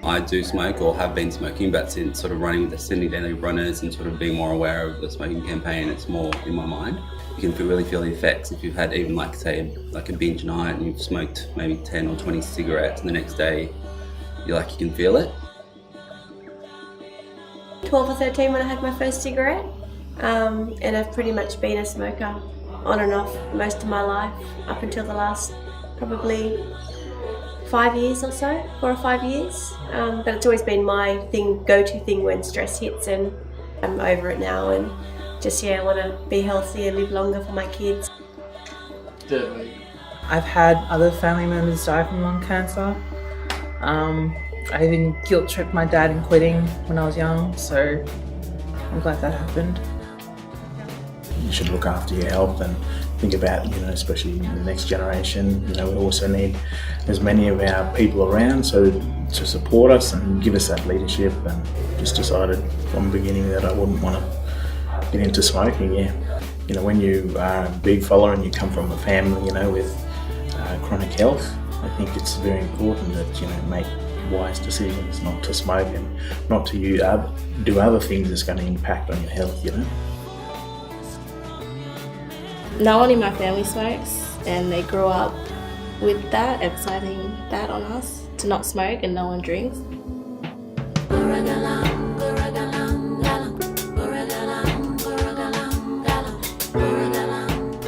I do smoke or have been smoking, but since sort of running with the Sydney Daily Runners and sort of being more aware of the smoking campaign, it's more in my mind. You can really feel the effects if you've had even like say like a binge night and you've smoked maybe 10 or 20 cigarettes and the next day you can feel it. 12 or 13 when I had my first cigarette, and I've pretty much been a smoker on and off most of my life up until the last probably 5 years or so, 4 or 5 years, but it's always been my go-to thing when stress hits, and I'm over it now and just I want to be healthy and live longer for my kids. I've had other family members die from lung cancer. I even guilt-tripped my dad in quitting when I was young, so I'm glad that happened. You should look after your health and think about, especially the next generation. We also need as many of our people around to support us and give us that leadership, and just decided from the beginning that I wouldn't want to get into smoking, when you are a big fella and you come from a family, with chronic health, I think it's very important that, make wise decisions not to smoke and not to do other things that's going to impact on your health, No one in my family smokes, and they grew up with that, exciting that on us to not smoke, and no one drinks.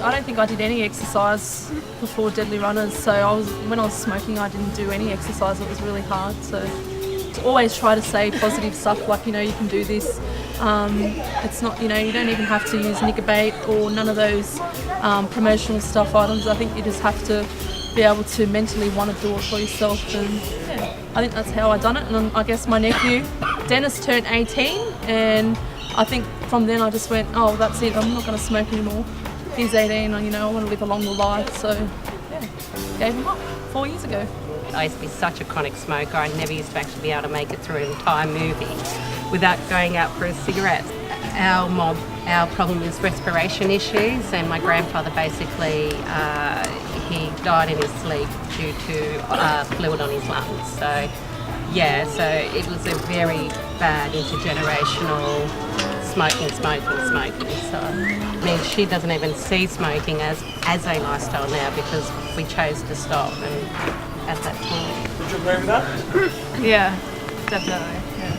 I don't think I did any exercise before Deadly Runners, so when I was smoking I didn't do any exercise. It was really hard, so to always try to say positive stuff like, you can do this. It's not, you don't even have to use Nicobate or none of those promotional stuff items. I think you just have to be able to mentally want to do it for yourself, and I think that's how I done it. And I guess my nephew Dennis turned 18, and I think from then I just went, oh, that's it, I'm not going to smoke anymore. He's 18 and I want to live a longer life, so gave him up 4 years ago. I used to be such a chronic smoker, I never used to actually be able to make it through an entire movie without going out for a cigarette. Our problem is respiration issues, and my grandfather basically, he died in his sleep due to fluid on his lungs. So it was a very bad intergenerational smoking. So, she doesn't even see smoking as a lifestyle now because we chose to stop and at that time. Would you agree with that? Yeah, definitely. Yeah.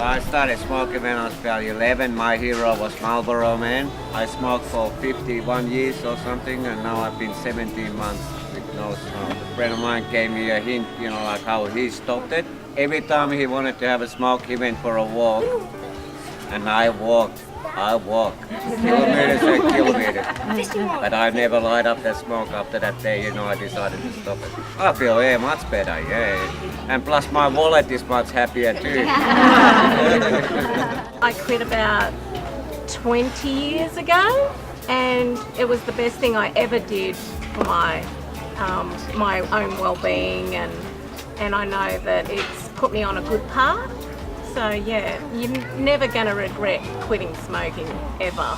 I started smoking when I was about 11. My hero was Marlboro Man. I smoked for 51 years or something, and now I've been 17 months with no smoke. A friend of mine gave me a hint, like how he stopped it. Every time he wanted to have a smoke, he went for a walk, and I walked. Kilometers and kilometers. But I never light up that smoke after that day, I decided to stop it. I feel, much better, And plus my wallet is much happier too. I quit about 20 years ago, and it was the best thing I ever did for my own well-being, and I know that it's put me on a good path. So you're never going to regret quitting smoking, ever.